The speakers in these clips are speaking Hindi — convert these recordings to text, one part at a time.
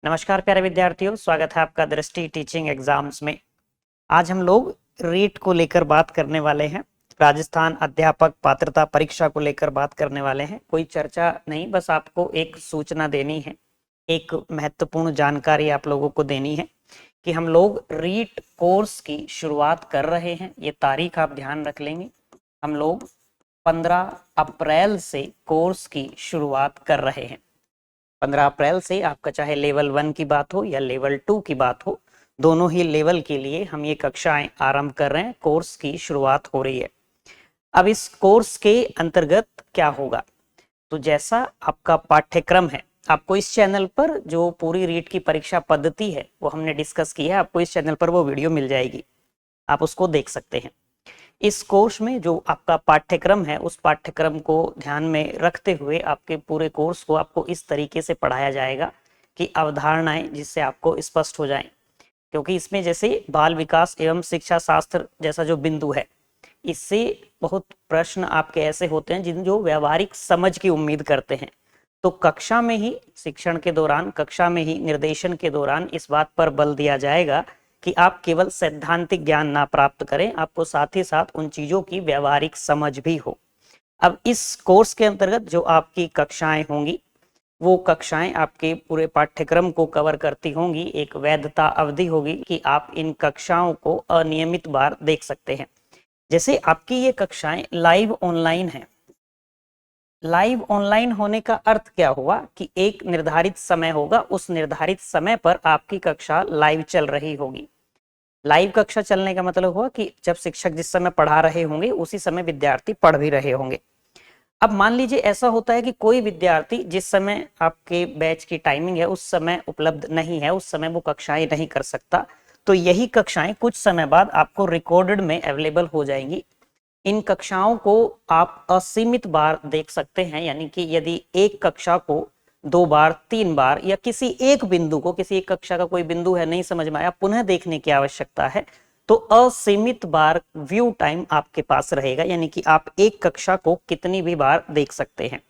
नमस्कार प्यारे विद्यार्थियों, स्वागत है आपका दृष्टि टीचिंग एग्जाम्स में। आज हम लोग रीट को लेकर बात करने वाले हैं। राजस्थान अध्यापक पात्रता परीक्षा को लेकर बात करने वाले हैं। कोई चर्चा नहीं, बस आपको एक सूचना देनी है, एक महत्वपूर्ण जानकारी आप लोगों को देनी है कि हम लोग रीट कोर्स की शुरुआत कर रहे हैं। ये तारीख आप ध्यान रख लेंगे। हम लोग 15 अप्रैल से कोर्स की शुरुआत कर रहे हैं। 15 अप्रैल से आपका चाहे लेवल 1 की बात हो या लेवल 2 की बात हो, दोनों ही लेवल के लिए हम ये कक्षाएं आरंभ कर रहे हैं। कोर्स की शुरुआत हो रही है। अब इस कोर्स के अंतर्गत क्या होगा, तो जैसा आपका पाठ्यक्रम है, आपको इस चैनल पर जो पूरी रीट की परीक्षा पद्धति है वो हमने डिस्कस की है। आपको इस चैनल पर वो वीडियो मिल जाएगी, आप उसको देख सकते हैं। इस कोर्स में जो आपका पाठ्यक्रम है, उस पाठ्यक्रम को ध्यान में रखते हुए आपके पूरे कोर्स को आपको इस तरीके से पढ़ाया जाएगा कि अवधारणाएं जिससे आपको स्पष्ट हो जाएं। क्योंकि इसमें जैसे बाल विकास एवं शिक्षा शास्त्र जैसा जो बिंदु है, इससे बहुत प्रश्न आपके ऐसे होते हैं जिन जो व्यवहारिक समझ की उम्मीद करते हैं। तो कक्षा में ही, शिक्षण के दौरान, कक्षा में ही निर्देशन के दौरान इस बात पर बल दिया जाएगा कि आप केवल सैद्धांतिक ज्ञान ना प्राप्त करें, आपको साथ ही साथ उन चीजों की व्यवहारिक समझ भी हो। अब इस कोर्स के अंतर्गत जो आपकी कक्षाएं होंगी, वो कक्षाएं आपके पूरे पाठ्यक्रम को कवर करती होंगी। एक वैधता अवधि होगी कि आप इन कक्षाओं को अनियमित बार देख सकते हैं। जैसे आपकी ये कक्षाएं लाइव ऑनलाइन हैं। लाइव ऑनलाइन होने का अर्थ क्या हुआ कि एक निर्धारित समय होगा, उस निर्धारित समय पर आपकी कक्षा लाइव चल रही होगी। लाइव कक्षा चलने का मतलब हुआ कि जब शिक्षक जिस समय पढ़ा रहे होंगे उसी समय विद्यार्थी पढ़ भी रहे होंगे। अब मान लीजिए ऐसा होता है कि कोई विद्यार्थी जिस समय आपके बैच की टाइमिंग है उस समय उपलब्ध नहीं है, उस समय वो कक्षाएं नहीं कर सकता, तो यही कक्षाएं कुछ समय बाद आपको रिकॉर्डेड में अवेलेबल हो जाएंगी। इन कक्षाओं को आप असीमित बार देख सकते हैं, यानी कि यदि एक कक्षा को 2 बार 3 बार या किसी एक बिंदु को, किसी एक कक्षा का कोई बिंदु है नहीं समझ में आया, पुनः देखने की आवश्यकता है, तो असीमित बार व्यू टाइम आपके पास रहेगा, यानी कि आप एक कक्षा को कितनी भी बार देख सकते हैं।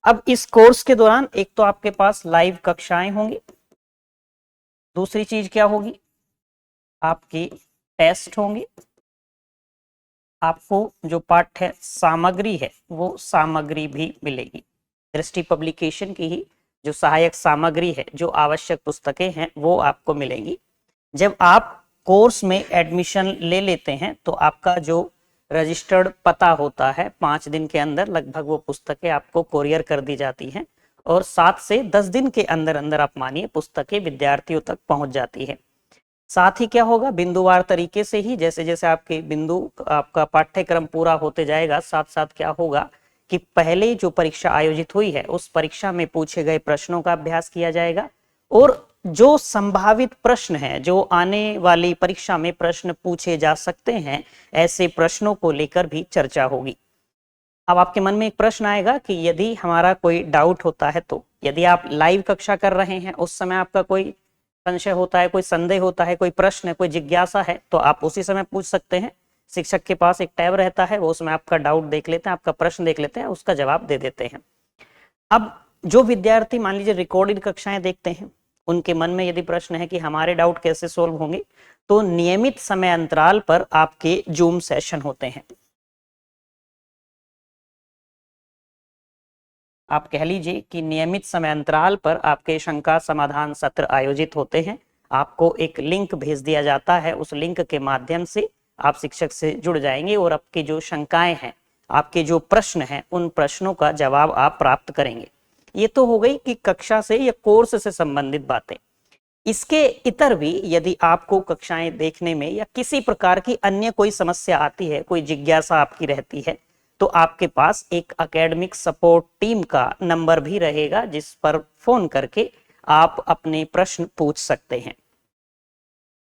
अब इस कोर्स के दौरान एक तो आपके पास लाइव कक्षाएं होंगी, दूसरी चीज क्या होगी, आपकी टेस्ट होंगे, आपको जो पाठ्य सामग्री है वो सामग्री भी मिलेगी। दृष्टि पब्लिकेशन की ही जो सहायक सामग्री है, जो आवश्यक पुस्तकें हैं, वो आपको मिलेंगी। जब आप कोर्स में एडमिशन ले लेते हैं तो आपका जो रजिस्टर्ड पता होता है, 5 दिन के अंदर लगभग वो पुस्तकें आपको कोरियर कर दी जाती हैं और 7 से 10 दिन के अंदर अंदर आप मानिए पुस्तकें विद्यार्थियों तक पहुंच जाती है। साथ ही क्या होगा, बिंदुवार तरीके से ही जैसे जैसे आपके बिंदु, आपका पाठ्यक्रम पूरा होते जाएगा, साथ साथ क्या होगा कि पहले जो परीक्षा आयोजित हुई है उस परीक्षा में पूछे गए प्रश्नों का अभ्यास किया जाएगा और जो संभावित प्रश्न है, जो आने वाली परीक्षा में प्रश्न पूछे जा सकते हैं, ऐसे प्रश्नों को लेकर भी चर्चा होगी। अब आपके मन में एक प्रश्न आएगा कि यदि हमारा कोई डाउट होता है, तो यदि आप लाइव कक्षा कर रहे हैं, उस समय आपका कोई संशय होता है, कोई संदेह होता है, कोई प्रश्न है, कोई जिज्ञासा है, तो आप उसी समय पूछ सकते हैं। शिक्षक के पास एक टैब रहता है, वो उसमें आपका डाउट देख लेते हैं, आपका प्रश्न देख लेते हैं, उसका जवाब दे देते हैं। अब जो विद्यार्थी मान लीजिए रिकॉर्डेड कक्षाएं देखते हैं, उनके मन में यदि प्रश्न है कि हमारे डाउट कैसे सोल्व होंगे, तो नियमित समय अंतराल पर आपके जूम सेशन होते हैं। आप कह लीजिए कि नियमित समय अंतराल पर आपके शंका समाधान सत्र आयोजित होते हैं। आपको एक लिंक भेज दिया जाता है, उस लिंक के माध्यम से आप शिक्षक से जुड़ जाएंगे और आपकी जो शंकाएं हैं, आपके जो प्रश्न हैं, उन प्रश्नों का जवाब आप प्राप्त करेंगे। ये तो हो गई कि कक्षा से या कोर्स से संबंधित बातें। इसके इतर भी यदि आपको कक्षाएं देखने में या किसी प्रकार की अन्य कोई समस्या आती है, कोई जिज्ञासा आपकी रहती है, तो आपके पास एक एकेडमिक सपोर्ट टीम का नंबर भी रहेगा, जिस पर फोन करके आप अपने प्रश्न पूछ सकते हैं।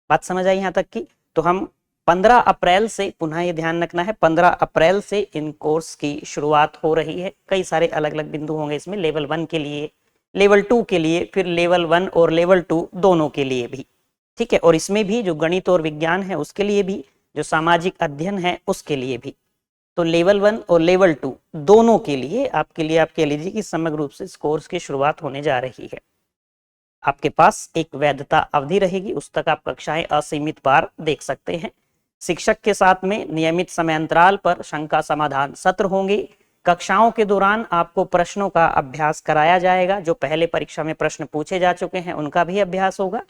बात समझ आई यहां तक की? तो हम 15 अप्रैल से, पुनः ये ध्यान रखना है, 15 अप्रैल से इन कोर्स की शुरुआत हो रही है। कई सारे अलग अलग बिंदु होंगे इसमें, लेवल 1 के लिए, लेवल 2 के लिए, फिर लेवल 1 और लेवल 2 दोनों के लिए भी, ठीक है। और इसमें भी जो गणित और विज्ञान है उसके लिए भी, जो सामाजिक अध्ययन है उसके लिए भी। तो लेवल 1 और लेवल 2 दोनों के लिए आपके लिए, आप कह लीजिए कि समग्र रूप से इस कोर्स की शुरुआत होने जा रही है। आपके पास एक वैधता अवधि रहेगी, उस तक आप कक्षाएं असीमित बार देख सकते हैं। शिक्षक के साथ में नियमित समयांतराल पर शंका समाधान सत्र होंगे। कक्षाओं के दौरान आपको प्रश्नों का अभ्यास कराया जाएगा, जो पहले परीक्षा में प्रश्न पूछे जा चुके हैं उनका भी अभ्यास होगा,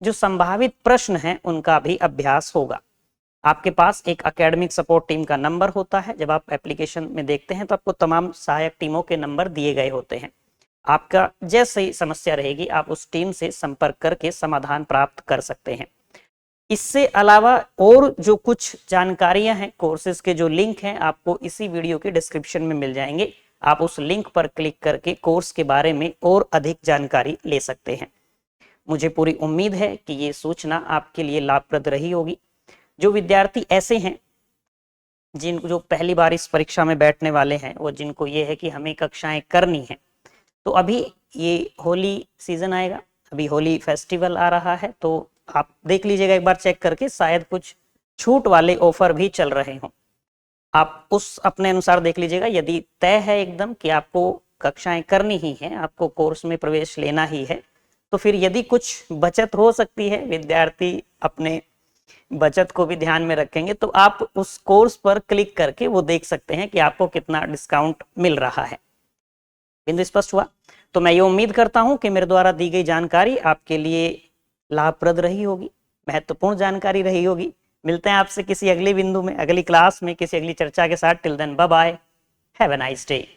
जो संभावित प्रश्न हैं उनका भी अभ्यास होगा। आपके पास एक एकेडमिक सपोर्ट टीम का नंबर होता है, जब आप एप्लीकेशन में देखते हैं तो आपको तमाम सहायक टीमों के नंबर दिए गए होते हैं। आपका जैसे ही समस्या रहेगी आप उस टीम से संपर्क करके समाधान प्राप्त कर सकते हैं। इससे अलावा और जो कुछ जानकारियां हैं, कोर्सेज के जो लिंक हैं आपको इसी वीडियो के डिस्क्रिप्शन में मिल जाएंगे। आप उस लिंक पर क्लिक करके कोर्स के बारे में और अधिक जानकारी ले सकते हैं। मुझे पूरी उम्मीद है कि ये सूचना आपके लिए लाभप्रद रही होगी। जो विद्यार्थी ऐसे हैं जो पहली बार इस परीक्षा में बैठने वाले हैं, वो जिनको ये है कि हमें कक्षाएं करनी है, तो अभी ये होली सीजन आएगा, अभी होली फेस्टिवल आ रहा है, तो आप देख लीजिएगा एक बार चेक करके, शायद कुछ छूट वाले ऑफर भी चल रहे हों। आप उस अपने अनुसार देख लीजिएगा। यदि तय है एकदम कि आपको कक्षाएं करनी ही है, आपको कोर्स में प्रवेश लेना ही है, तो फिर यदि कुछ बचत हो सकती है, विद्यार्थी अपने बचत को भी ध्यान में रखेंगे, तो आप उस कोर्स पर क्लिक करके वो देख सकते हैं कि आपको कितना डिस्काउंट मिल रहा है। बिंदु स्पष्ट हुआ? तो मैं ये उम्मीद करता हूं कि मेरे द्वारा दी गई जानकारी आपके लिए लाभप्रद रही होगी, महत्वपूर्ण जानकारी रही होगी। मिलते हैं आपसे किसी अगले बिंदु में, अगली क्लास में, किसी अगली चर्चा के साथ। Till then bye bye, have a nice day.